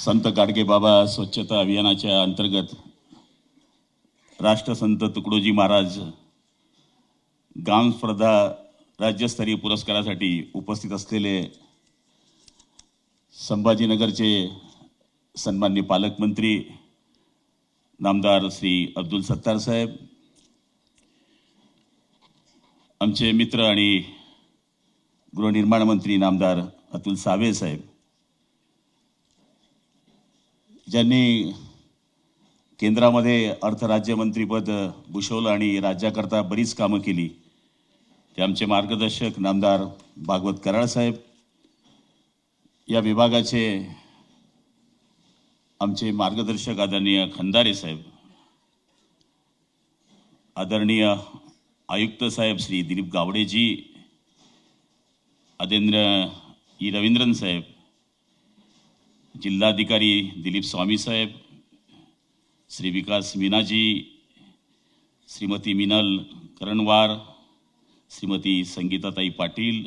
संत गाडगेबाबा स्वच्छता अभियानाच्या अंतर्गत राष्ट्रसंत तुकडोजी महाराज गाम स्पर्धा राज्यस्तरीय पुरस्कारासाठी उपस्थित असलेले संभाजीनगरचे सन्माननीय पालकमंत्री नामदार श्री अब्दुल सत्तार साहेब, आमचे मित्र आणि गृहनिर्माण मंत्री नामदार अतुल सावे साहेब, ज्यांनी केंद्रामध्ये अर्थराज्यमंत्रीपद भूषवलं आणि राज्याकरता बरीच कामं केली, ते आमचे मार्गदर्शक नामदार भागवत कराड साहेब, या विभागाचे आमचे मार्गदर्शक आदरणीय खंदारे साहेब, आदरणीय आयुक्त साहेब श्री दिलीप गावडेजी, आदरणीय रवींद्रन साहेब, जिल्हाधिकारी दिलीप स्वामी साहेब, श्री विकास मीनाजी, श्रीमती मिनल करणवार, श्रीमती संगीताताई पाटील,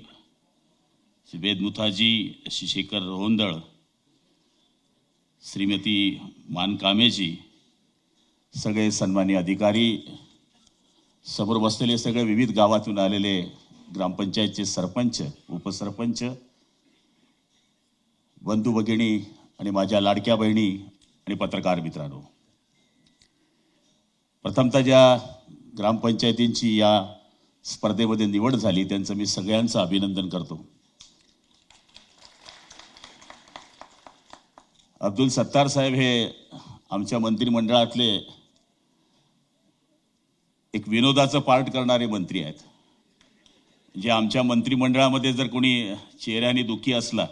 श्री वेद मुथाजी, श्री शेखर रोहंदळ, श्रीमती मानकामेजी, सगळे सन्मान्य अधिकारी, समोर बसलेले सगळे विविध गावातून आलेले ग्रामपंचायतचे सरपंच, उपसरपंच, बंधू भगिनी आणि माझ्या लाडक्या बहिणी आणि पत्रकार मित्रांनो, प्रथमतः ज्या ग्रामपंचायतींची या स्पर्धेमध्ये निवड झाली त्यांचं मी सगळ्यांचं अभिनंदन करतो. अब्दुल सत्तार साहेब हे आमच्या मंत्रिमंडळातले एक विनोदाचं पार्ट करणारे मंत्री आहेत. जे आमच्या मंत्रिमंडळामध्ये जर कोणी चेहऱ्याने दुःखी असला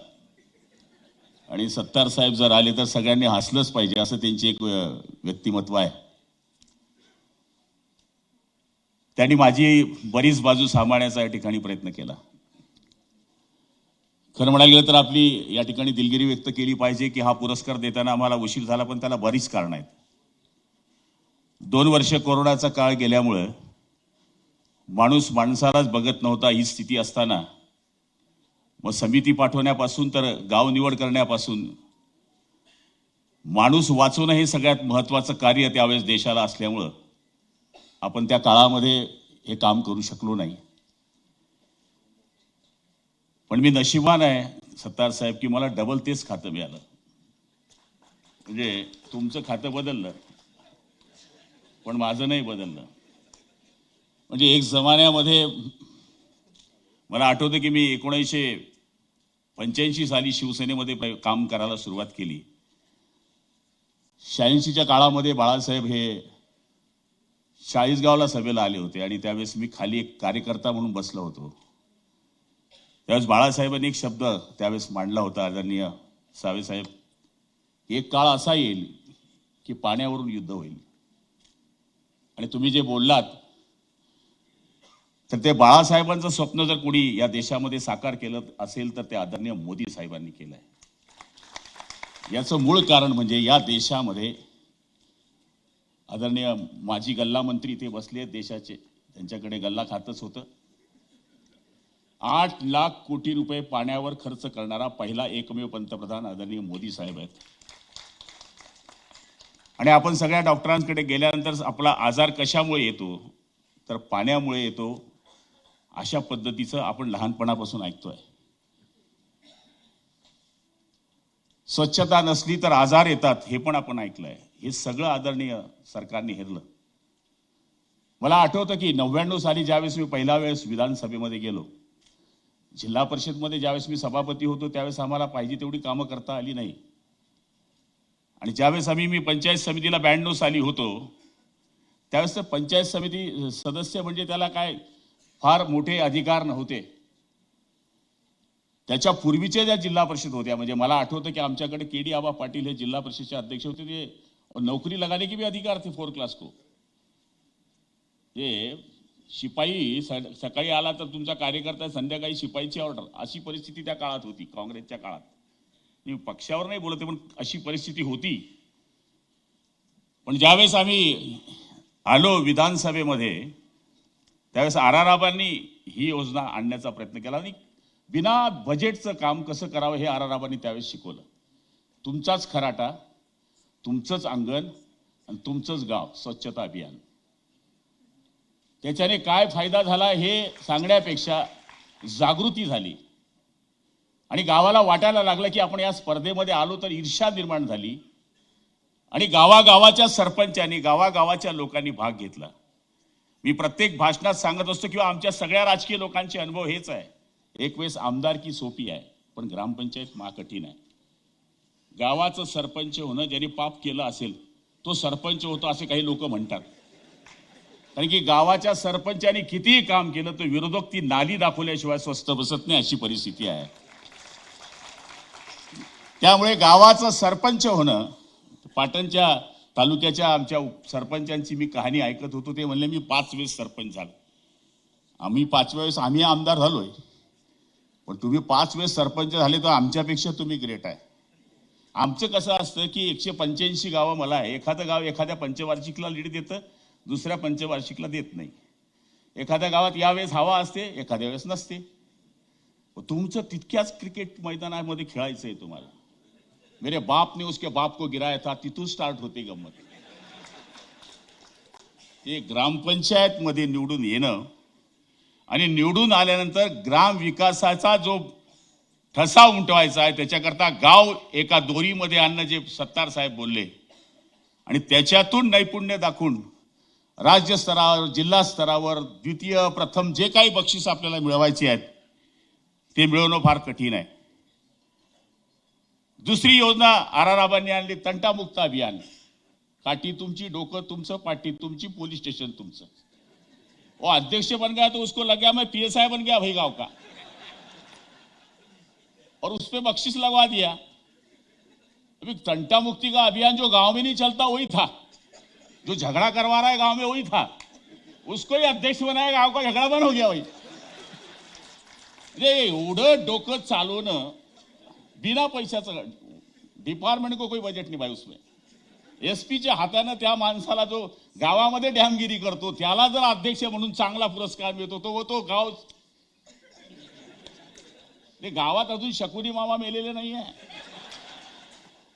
आणि सत्तार साहेब जर आले तर सगळ्यांनी हसलंच पाहिजे, असं त्यांची एक व्यक्तिमत्व आहे. त्यांनी माझी बरीच बाजू सांभाळण्याचा या ठिकाणी प्रयत्न केला. खरं म्हणायला गेलं तर आपली या ठिकाणी दिलगिरी व्यक्त केली पाहिजे की हा पुरस्कार देताना आम्हाला उशीर झाला, पण त्याला बरीच कारणं आहेत. 2 वर्ष कोरोनाचा काळ गेल्यामुळे माणूस माणसालाच बघत नव्हता. ही स्थिती असताना मग समिती पाठवण्यापासून तर गाव निवड करण्यापासून माणूस वाचवणं हे सगळ्यात महत्त्वाचं कार्य त्यावेळेस देशाला असल्यामुळं आपण त्या काळामध्ये हे काम करू शकलो नाही. पण मी नशिबान आहे सत्तार साहेब की मला डबल तेच खातं मिळालं. म्हणजे तुमचं खातं बदललं पण माझं नाही बदललं. म्हणजे एक जमान्यामध्ये मला आठवतं की मी 1985 साली शिवसेनेमध्ये काम करायला सुरुवात केली. 86च्या काळामध्ये बाळासाहेब हे चाळीसगावला सभेला आले होते आणि त्यावेळेस मी खाली एक कार्यकर्ता म्हणून बसलो होतो. त्यावेळेस बाळासाहेबांनी एक शब्द त्यावेळेस मांडला होता, आदरणीय सावे साहेब, एक काळ असा येईल की पाण्यावरून युद्ध होईल. आणि तुम्ही जे बोललात तर ते बाळासाहेबांचं स्वप्न जर कोणी या देशामध्ये साकार केलं असेल तर ते आदरणीय मोदी साहेबांनी केलंय. याचं मूळ कारण म्हणजे या देशामध्ये आदरणीय माजी गल्ला मंत्री ते बसले आहेत देशाचे, त्यांच्याकडे गल्ला खातच होतं. 8 लाख कोटी रुपये पाण्यावर खर्च करणारा पहिला एकमेव पंतप्रधान आदरणीय मोदी साहेब आहेत. आणि आपण सगळ्या डॉक्टरांकडे गेल्यानंतर आपला आजार कशामुळे येतो तर पाण्यामुळे येतो, अशा पद्धतीचं आपण लहानपणापासून ऐकतोय. स्वच्छता नसली तर आजार येतात हे पण आपण ऐकलंय. हे सगळं आदरणीय सरकारने हेरलं. मला आठवतं की 99 साली ज्यावेळेस मी पहिल्या वेळेस विधानसभेमध्ये गेलो, जिल्हा परिषदमध्ये ज्यावेळेस मी सभापती होतो त्यावेळेस आम्हाला पाहिजे तेवढी कामं करता आली नाही. आणि ज्यावेळेस मी पंचायत समितीला 92 साली होतो त्यावेळेस तर पंचायत समिती सदस्य म्हणजे त्याला काय फार मोठे अधिकार नव्हते. त्याच्या पूर्वीचे ज्या जिल्हा परिषद होत्या, म्हणजे मला आठवतं की आमच्याकडे केडी आबा पाटील हे जिल्हा परिषदेचे अध्यक्ष होते. ते नौकरी लगाने की भी अधिकार थे 4 क्लास को. हे शिपाई सकाळी आला तर तुमचा कार्यकर्ता संध्याकाळी शिपाईची ऑर्डर, अशी परिस्थिती त्या काळात होती, काँग्रेसच्या काळात. मी पक्षावर नाही बोलते पण अशी परिस्थिती होती. पण ज्यावेळेस आम्ही आलो विधानसभेमध्ये त्यावेळेस आराराबांनी ही योजना आणण्याचा प्रयत्न केला आणि बिना बजेटचं काम कसं करावं हे आराराबांनी त्यावेळेस शिकवलं. तुमचाच खराटा, तुमचंच अंगण आणि तुमचंच गाव स्वच्छता अभियान. त्याच्याने काय फायदा झाला हे सांगण्यापेक्षा जागृती झाली आणि गावाला वाटायला लागलं की आपण या स्पर्धेमध्ये आलो तर ईर्ष्या निर्माण झाली आणि गावागावाच्या सरपंचांनी, गावागावाच्या लोकांनी भाग घेतला. मी प्रत्येक भाषणात सांगत असतो किंवा आमच्या सगळ्या राजकीय लोकांचे अनुभव हेच आहे. एक वेळेस आमदारकी सोपी आहे, पण ग्रामपंचायत महाकठीण आहे. गावाचं सरपंच होणं, ज्यांनी पाप केलं असेल तो सरपंच होतो असे काही लोक म्हणतात. कारण की गावाच्या सरपंचांनी कितीही काम केलं तर विरोधक ती नाली दाखवल्याशिवाय स्वस्थ बसत नाही, अशी परिस्थिती आहे. त्यामुळे गावाचं सरपंच होणं, पाटणच्या तालुक्याच्या आमच्या सरपंचांची मी कहाणी ऐकत होतो. ते म्हणले मी 5 वेळेस सरपंच झालो. आम्ही 5व्या वेळेस आम्ही आमदार झालोय, पण तुम्ही 5 वेळेस सरपंच झाले तर आमच्यापेक्षा तुम्ही ग्रेट आहे. आमचं कसं असतं की 185 गावं मला आहे. एखादं गाव एखाद्या पंचवार्षिकला लीड देतं, दुसऱ्या पंचवार्षिकला देत नाही. एखाद्या गावात यावेळेस हवा असते, एखाद्या वेळेस नसते. तुमचं तितक्याच क्रिकेट मैदानामध्ये खेळायचं आहे तुम्हाला. मेरे बाप ने उसके बाप को गिराया था, तिथून स्टार्ट होते गंमत. ते ग्रामपंचायत मध्ये निवडून येणं आणि निवडून आल्यानंतर ग्राम विकासाचा जो ठसा उमटवायचा आहे त्याच्याकरता गाव एका दोरीमध्ये आणणं, जे सत्तार साहेब बोलले, आणि त्याच्यातून नैपुण्य दाखवून राज्य स्तरावर, जिल्हा स्तरावर द्वितीय प्रथम जे काही बक्षीस आपल्याला मिळवायची आहेत ते मिळवणं फार कठीण आहे. दुसरी योजना आराराबांनी आणली, तंटामुक्त अभियान. काठी तुमची, डोकं तुमचं, पाठी तुमची, पोलीस स्टेशन तुमचं. वो अध्यक्ष बन गया तो उसको लग गया मैं PSI बन गया भाई गांव का, और उस पे बख्शिश लगवा दिया. अभी तंटा मुक्ति का अभियान जो गांव में नहीं चलता वही था, जो झगड़ा करवा रहा है गांव में वही था, उसको ही अध्यक्ष बनाया, गांव का झगड़ा बंद हो गया भाई. एवढं डोकं चालवणं बिना पैशाचं. डिपार्टमेंट को कोई बजेट नहीं भाई उसमें. SP च्या हाताने त्या माणसाला जो गावामध्ये डॅमगिरी करतो त्याला जर अध्यक्ष म्हणून चांगला पुरस्कार मिळतो तो तो गाव. ते गावात अजून शकुनी मामा मेलेले नाहीये,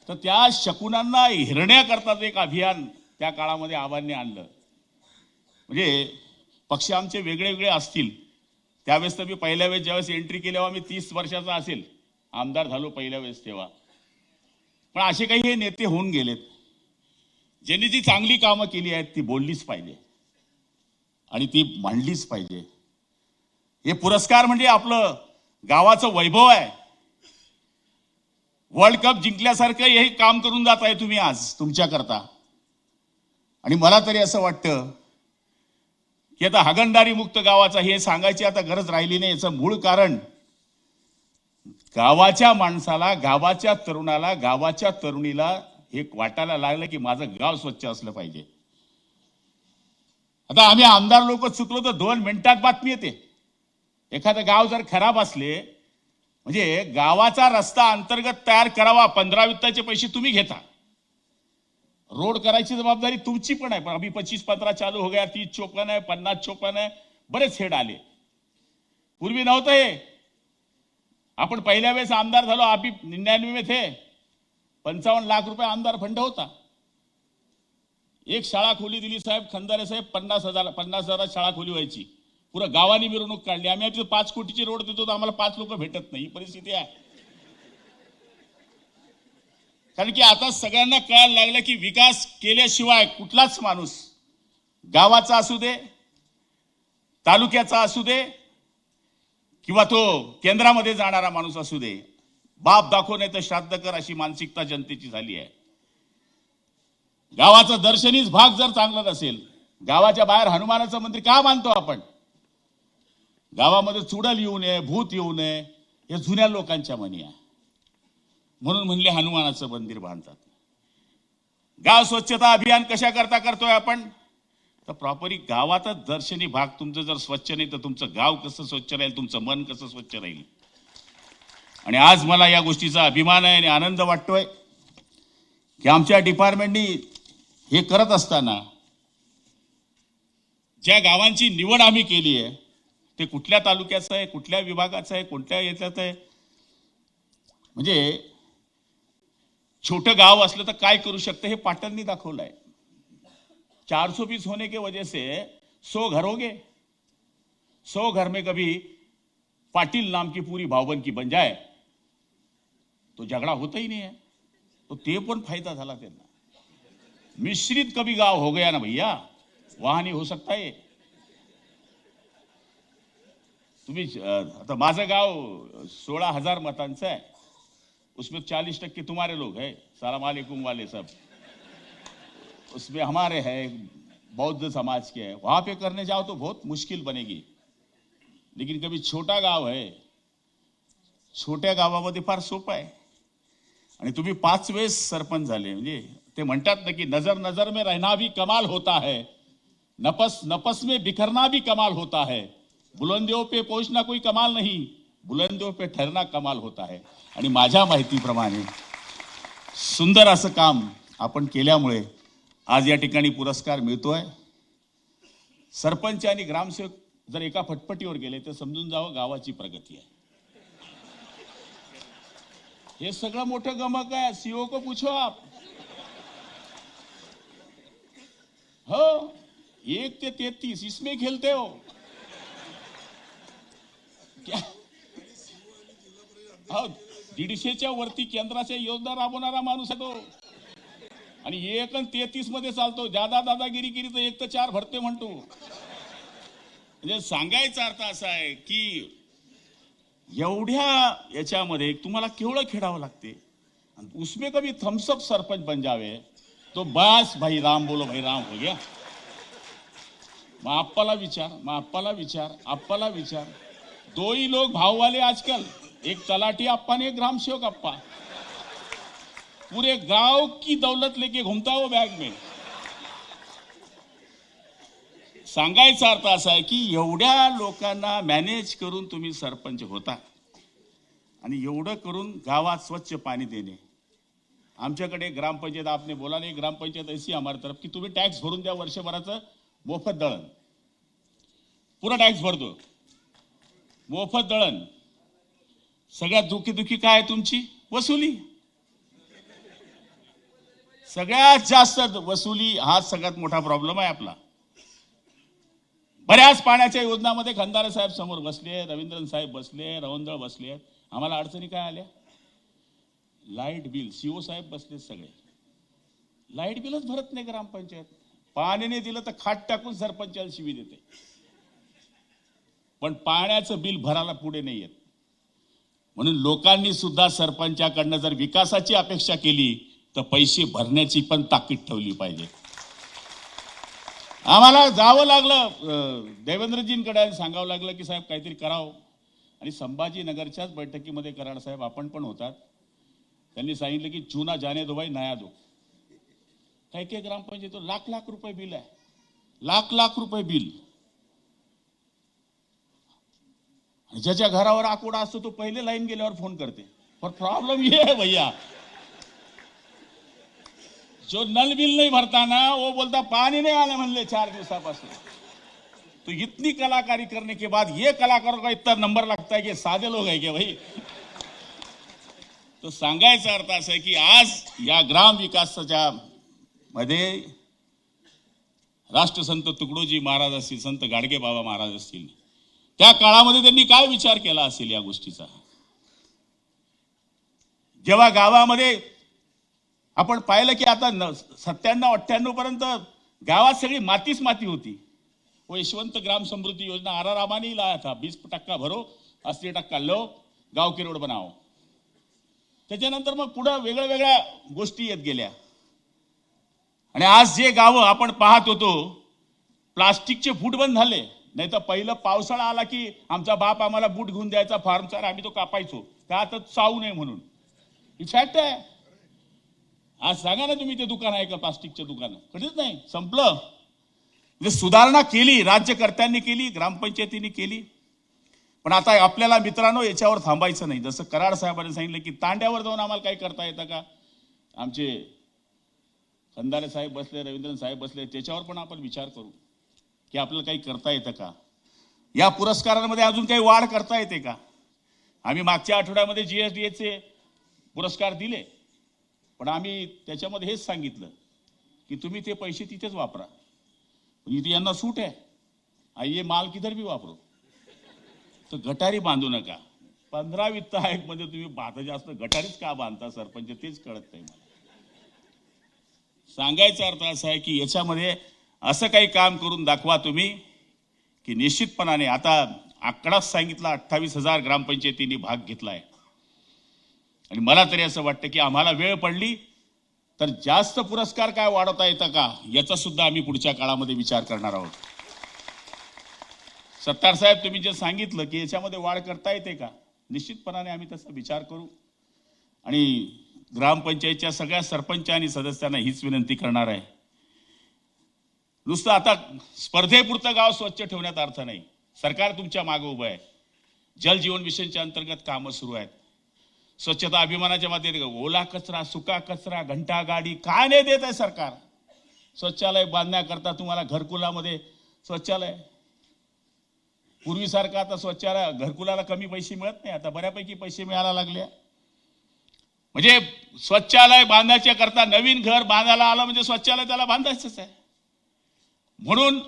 तर त्या शकुनांना हिरण्याकरता एक अभियान त्या काळामध्ये आबांनी आणलं. म्हणजे पक्ष आमचे वेगळे वेगळे असतील, त्यावेळेस तर मी पहिल्या वेळेस ज्यावेळेस एंट्री केली तेव्हा मी 30 वर्षाचा असेल, आमदार झालो पहिल्या वेळेस तेव्हा. पण असे काही हे नेते होऊन गेलेत, ज्यांनी जी चांगली कामं केली आहेत ती बोललीच पाहिजे आणि ती मांडलीच पाहिजे. हे पुरस्कार म्हणजे आपलं गावाचं वैभव आहे. वर्ल्ड कप जिंकल्यासारखं हे काम करून जात आहे तुम्ही आज तुमच्याकरता. आणि मला तरी असं वाटतं की आता हागणदारी मुक्त गावाचा हे सांगायची आता गरज राहिली नाही. याचं मूळ कारण गावाच्या माणसाला, गावाच्या तरुणाला, गावाच्या तरुणीला हे वाटायला लागलं की माझं गाव स्वच्छ असलं पाहिजे. आता आम्ही आमदार लोक चुकलो तर 2 मिनिटात बातमी येते. एखादं गाव जर खराब असले, म्हणजे गावाचा रस्ता अंतर्गत तयार करावा, 15 वित्ताचे पैसे तुम्ही घेता, रोड करायची जबाबदारी तुमची पण आहे. पण अभी 25-15 चालू हो गया, 30-54 आहे, 50-54 आहे, बरेच हेड आले. पूर्वी नव्हतं हे. आपण पहिल्या वेळेस आमदार झालो, अभी 99 में थे, 55 लाख रुपये आमदार फंड होता. एक शाळा खोली दिली साहेब खंदारे साहेब, 50,000 शाळा खोली व्हायची. पुरं गावाने मिरवणूक काढली. आम्ही आता 5 कोटीची रोड देतो तर आम्हाला 5 लोक भेटत नाही, ही परिस्थिती आहे. कारण की आता सगळ्यांना कळायला लागलं की विकास केल्याशिवाय कुठलाच माणूस, गावाचा असू दे, तालुक्याचा असू दे, किंवा तो केंद्रामध्ये जाणारा माणूस असू दे, बाप दाखव नाही तर श्राद्ध कर, अशी मानसिकता जनतेची झाली आहे. गावाचं दर्शनीच भाग जर चांगला नसेल, गावाच्या बाहेर हनुमानाचं मंदिर का बांधतो आपण? गावामध्ये चुडल येऊ नये, भूत येऊ नये, हे जुन्या लोकांच्या मनी आहे. म्हणून म्हणले हनुमानाचं मंदिर बांधतात. गाव स्वच्छता अभियान कशा करता करतोय आपण? तर प्रॉपरी गावातच दर्शनी भाग. तुमचं जर स्वच्छ नाही तर तुमचं गाव कसं स्वच्छ राहील, तुमचं मन कसं स्वच्छ राहील? आणि आज मला या गोष्टीचा अभिमान आहे आणि आनंद वाटतोय की आमच्या डिपार्टमेंटनी हे करत असताना ज्या गावांची निवड आम्ही केली आहे ते कुठल्या तालुक्याचं आहे, कुठल्या विभागाचं आहे, कोणत्या याच्यात आहे, म्हणजे छोटं गाव असलं तर काय करू शकतं हे पाटणनी दाखवलंय. 420 होने के वजह से 100 घर हो गए. 100 घर में कभी पाटिल नाम की पूरी भावबंदकी बन जाए तो झगड़ा होता ही नहीं है. तो ते पण फायदा झाला त्यांना. मिश्रित कभी गाव हो गया ना भैया, वहां नहीं हो सकता है. तुम्ही आता माझं गाव 16,000 मतांचं आहे. उसमें 40% तुम्हारे लोग हैं, सलाम वालेकुम वाले सब. उसमें हमारे हैं, बौद्ध समाज के हैं. वहां पे करने जाओ तो बहुत मुश्किल बनेगी. लेकिन कभी छोटा गाव है, छोट्या गावामध्ये फार सोपं आहे. आणि तुम्ही 5 वेळेस सरपंच झाले म्हणजे ते म्हणतात ना की नजर नजर में रहना भी कमाल होता है, नफस नफस में बिखरना भी कमाल होता है, बुलंदियों पे पहुंचना कोई कमाल नहीं, बुलंदियों पे ठहरना कमाल होता है. आणि माझ्या माहितीप्रमाणे सुंदर असं काम आपण केल्यामुळे आज या ठिकाणी पुरस्कार मिळतोय. सरपंच आणि ग्रामसेवक जर एका फटफटीवर गेले तर समजून जावं गावाची प्रगती आहे. हे सगळं मोठं गमक आहे. सीओ को पूछो आप. हो 1 ते 33 इसमें खेलते हो क्या? हो 150च्या वरती केंद्राच्या योजना राबवणारा माणूस आहे तो. आणि 1 आणि 33 मध्ये चालतो. जादा दादागिरी केली तर 1 ते 4 भरते म्हणतो. म्हणजे सांगायचा अर्थ असा आहे की एवढ्या याच्यामध्ये तुम्हाला केवढं खेळावं लागते. उसमें कभी थम्सअप सरपंच बन जावे तो बस भाई राम बोलो भाई राम हो गया. मग आप्पाला विचार, आप्पाला विचार. 2 ही लोग भाव वाले आजकल, एक तलाठी अप्पा ने एक ग्रामसेवक अप्पा. पूरे गांव की दौलत लेके घूमता हो बैग में. सांगायचा अर्थ असा आहे की एवढ्या लोकांना मॅनेज करून तुम्ही सरपंच होता आणि एवढं करून गावात स्वच्छ पाणी देणे. आमच्याकडे ग्रामपंचायत आपने बोला नाही, ग्रामपंचायत ऐसी हमारी तरफ की तुम्ही टॅक्स भरून द्या वर्षभराचं मोफत दळण. पुरा टॅक्स भरतो, मोफत दळण. सगळ्यात दुखी काय तुमची वसुली. सगळ्यात जास्त वसुली हा सगळ्यात मोठा प्रॉब्लेम आहे आपला. बऱ्याच पाण्याच्या योजनामध्ये खंदारे साहेब समोर बसले, रवींद्रन साहेब बसले, रवंदळ बसले. आम्हाला अडचणी काय आल्या? Light bill. सीओ साहेब बसले, सगळे लाईट बिलच भरत नाही ग्रामपंचायत. पाण्याने दिलं तर खाट टाकून सरपंचाला शिवी देते, पण पाण्याचं बिल भरायला पुढे नाही येत. म्हणून लोकांनी सुद्धा सरपंचाकडनं जर विकासाची अपेक्षा केली तर पैसे भरण्याची पण ताकीद ठेवली पाहिजे. आम्हाला जावं लागलं देवेंद्रजींकडे आणि सांगावं लागलं की साहेब काहीतरी करावं. आणि संभाजीनगरच्याच बैठकीमध्ये कराड साहेब आपण पण होतात. त्यांनी सांगितलं की चुना जाने दो भाई नया दो. काही ग्रामपंचायत लाख रुपये बिल आहे, लाख रुपये बिल. ज्याच्या घरावर आकोडा असतो तो पहिले लाईन गेल्यावर फोन करते. पर प्रॉब्लम ये है भैया, जो नल बिल नहीं भरता ना वो बोलता पानी नहीं आने म्हणले 4 दिवसापासून. तो इतनी कलाकारी करने के बाद ये कलाकारों का इतना नंबर लगता है कि साधे लोग है क्या भाई. तो सांगायचा अर्थ असा आहे की आज या ग्राम विकासाच्या मध्ये राष्ट्रसंत तुकडोजी महाराज असतील, संत गाडगे बाबा महाराज असतील, त्या काळामध्ये त्यांनी काय विचार केला असेल या गोष्टीचा. जेव्हा गावामध्ये आपण पाहिलं की आता 97-98 पर्यंत गावात सगळी मातीच माती होती. वो यशवंत ग्राम समृद्धि योजना आरारामा ने लाया था. 20% भरो, 80% लो, गाव की रोड बनाओ. त्याच्यानंतर मग पुढे वेगळ्या गोष्टी येत गेल्या. आणि आज जे गावं आपण पाहत होतो प्लास्टिकचे फूट बंद झाले. नाही तर पहिलं पावसाळा आला की आमचा बाप आम्हाला बूट घेऊन द्यायचा फार्मचा, आम्ही तो कापायचो का तर चावू नये म्हणून. ही फॅक्ट आहे. आज सांगा ना तुम्ही ते दुकान आहे का प्लास्टिकचं दुकान? कधीच नाही, संपलं. म्हणजे सुधारणा केली, राज्यकर्त्यांनी केली, ग्रामपंचायतींनी केली. पण आता आपल्याला मित्रांनो याच्यावर थांबायचं नाही. जसं कराड साहेबांनी सांगितलं की तांड्यावर जाऊन आम्हाला काही करता येतं का. आमचे खंदारे साहेब बसले, रवींद्रन साहेब बसले, त्याच्यावर पण आपण विचार करू की आपल्याला काही करता येतं का. या पुरस्कारांमध्ये अजून काही वाढ करता येते का. आम्ही मागच्या आठवड्यामध्ये GSDAचे पुरस्कार दिले. पण आम्ही त्याच्यामध्ये हेच सांगितलं की तुम्ही ते पैसे तिथेच वापरा, इथे यांना सूट आहे, आइए माल किधर भी वापरो, तर गटारी बांधू नका. 15 वित्त आयोग मध्ये तुम्ही बांधा जास्त गटारीच का बांधता सरपंच, तेच कळत नाही मला. सांगायचा अर्थ असा आहे की याच्यामध्ये असं काही काम करून दाखवा तुम्ही की निश्चितपणाने, आता आकडाच सांगितला 28,000 ग्रामपंचायतींनी भाग घेतलाय. आणि मला तरी असं वाटतं की आम्हाला वेळ पडली तर जास्त पुरस्कार काय वाढवता येतं का याचा सुद्धा आम्ही पुढच्या काळामध्ये विचार करणार आहोत. सत्तार साहेब, तुम्ही जे सांगितलं की याच्यामध्ये वाढ करता येते का, निश्चितपणाने आम्ही तसा विचार करू. आणि ग्रामपंचायतच्या सगळ्या सरपंच आणि सदस्यांना हीच विनंती करणार आहे, नुसतं आता स्पर्धेपुरतं गाव स्वच्छ ठेवण्यात अर्थ नाही. सरकार तुमच्या मागे उभं आहे. जल जीवन मिशनच्या अंतर्गत कामं सुरू आहेत. स्वच्छता अभिमानाच्या माध्यमातून ओला कचरा, सुका कचरा, घंटा गाडी काय नाही देत आहे सरकार. शौचालय बांधण्याकरता तुम्हाला घरकुलामध्ये शौचालय, पूर्वीसारखं आता शौचालय घरकुलाला कमी पैसे मिळत नाही, आता बऱ्यापैकी पैसे मिळायला लागले. म्हणजे शौचालय बांधण्याच्या करता नवीन घर बांधायला आलं म्हणजे शौचालय त्याला बांधायचंच आहे. म्हणून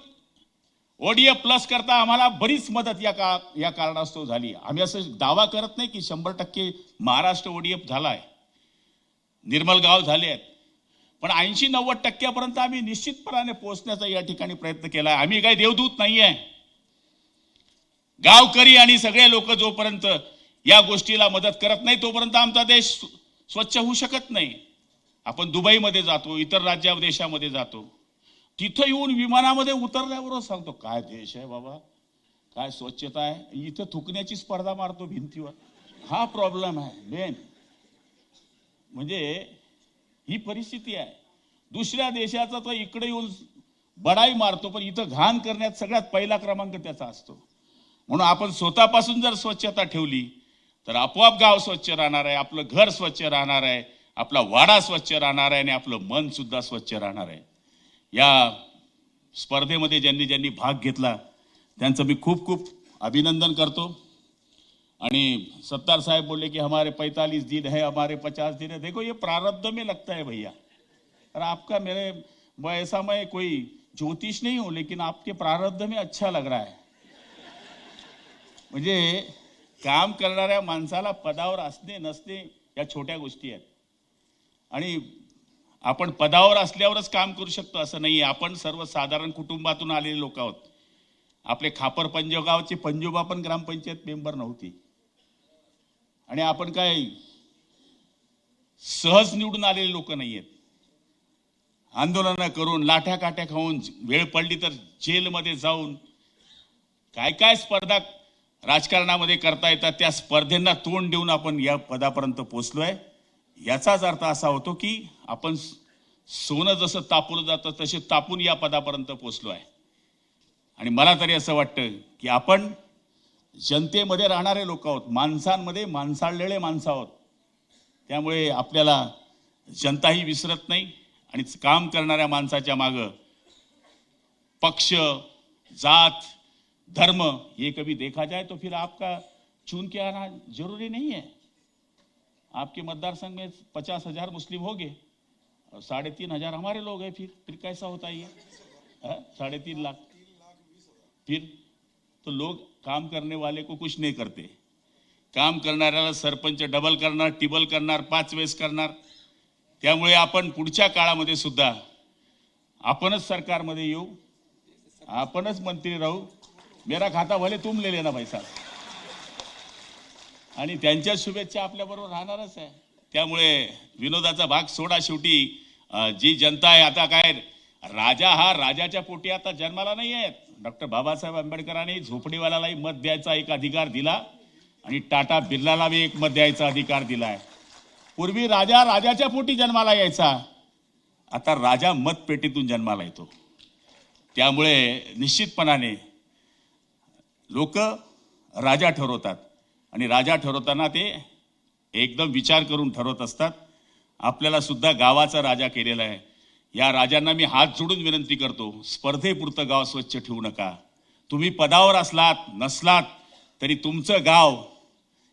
ओडीएफ प्लस करता आम्हाला बरीच मदत या कारणास्तव झाली. आम्ही असं दावा करत नाही की 100% महाराष्ट्र ओडीएफ झालाय, निर्मल गाव झाले आहेत, पण 80-90% आम्ही निश्चितपणाने पोहोचण्याचा या ठिकाणी प्रयत्न केलाय. आम्ही काही देवदूत नाहीये. गावकरी आणि सगळे लोक जोपर्यंत या गोष्टीला मदत करत नाही तोपर्यंत आमचा देश स्वच्छ होऊ शकत नाही. आपण दुबईमध्ये जातो, इतर राज्य देशामध्ये जातो, तिथं येऊन विमानामध्ये उतरल्यावरच सांगतो काय देश आहे बाबा, काय स्वच्छता आहे. इथं थुकण्याची स्पर्धा मारतो भिंतीवर. हा प्रॉब्लेम आहे मेन. म्हणजे ही परिस्थिती आहे. दुसऱ्या देशाचा तो इकडे येऊन बडाई मारतो, पण इथं घाण करण्यात सगळ्यात पहिला क्रमांक त्याचा असतो. म्हणून आपण स्वतःपासून जर स्वच्छता ठेवली तर आपोआप गाव स्वच्छ राहणार आहे, आपलं घर स्वच्छ राहणार आहे, आपला वाडा स्वच्छ राहणार आहे आणि आपलं मन सुद्धा स्वच्छ राहणार आहे. या स्पर्धेमध्ये ज्यांनी ज्यांनी भाग घेतला त्यांचं मी खूप खूप अभिनंदन करतो. आणि सत्तार साहेब बोलले कि हमारे 45 दिन है, हमारे 50 दिन है. देखो ये प्रारब्ध में लगता है भैया, और आपका मेरे ऐसा मैं कोई ज्योतिष नहीं हूं लेकिन आपके प्रारब्ध में अच्छा लग रहा है. म्हणजे काम करणाऱ्या माणसाला पदावर असणे नसणे या छोट्या गोष्टी आहेत. आणि आपण पदावर असल्यावरच काम करू शकतो असं नाही. आपण सर्वसाधारण कुटुंबातून आलेले लोक आहोत. आपले खापर पंजगावचे पंजोबा पण ग्रामपंचायत मेंबर नव्हती. आणि आपण काय सहज निवडून आलेले लोक नाहीयेत. आंदोलनं करून, लाठ्या काट्या खाऊन, वेळ पडली तर जेलमध्ये जाऊन काय काय स्पर्धा राजकारणामध्ये करता येतात, त्या स्पर्धेंना तोंड देऊन आपण या पदापर्यंत पोहोचलोय. याचाच अर्थ असा होतो की आपण सोनं जसं तापवलं जातं तसे तापून या पदापर्यंत पोहोचलो आहे. आणि मला तरी असं वाटतं की आपण जनतेमध्ये राहणारे लोक आहोत, माणसांमध्ये माणसाळलेले माणसं आहोत. त्यामुळे आपल्याला जनताही विसरत नाही. आणि काम करणाऱ्या माणसाच्या मागं पक्ष, जात, धर्म ये कभी देखा जाए तो फिर आपका चुन के आना जरूरी नहीं है. आपके मतदार संघ में 50,000 मुस्लिम हो गए और 3,500 हमारे लोग हैं. फिर कैसा होता है ये 3.5 लाख. फिर तो लोग काम करने वाले को कुछ नहीं करते. काम करणाऱ्याला सरपंच डबल करणार, टिबल करणार, 5 वेळेस करणार. त्यामुळे आपण पुढच्या काळामध्ये सुद्धा आपणच सरकारमध्ये येऊ, आपणच मंत्री राहू. मेरा खाता भले तुम ले लेना भाई साहब. आणि त्यांच्या शुभेच्छा आपल्याबरोबर राहणारच आहे. त्यामुळे विनोदाचा भाग सोडा. शेवटी जी जनता आहे, आता काय राजा हा राजाच्या पोटी आता जन्माला नाही आहेत. डॉक्टर बाबासाहेब आंबेडकरांनी झोपडीवाल्यालाही मत द्यायचा एक अधिकार दिला आणि टाटा बिर्लाला बी एक मत द्यायचा अधिकार दिलाय. पूर्वी राजा राजाच्या पोटी जन्माला यायचा, आता राजा मतपेटीतून जन्माला येतो. त्यामुळे निश्चितपणाने लोक राजा ठरवतात आणि राजा ठरवताना ते एकदम विचार करून ठरवत असतात. आपल्याला सुद्धा गावाचा राजा केलेला आहे. या राजांना मी हात जोडून विनंती करतो, स्पर्धेपुरतं गाव स्वच्छ ठेवू नका. तुम्ही पदावर असलात नसलात तरी तुमचं गाव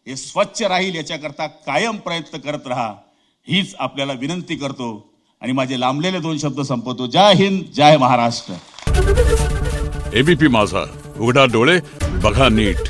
हे स्वच्छ राहील याच्याकरता कायम प्रयत्न करत राहा. हीच आपल्याला विनंती करतो आणि माझे लांबलेले 2 शब्द संपवतो. जय हिंद, जय महाराष्ट्र. एबीपी माझा, उघडा डोळे बघा नीट.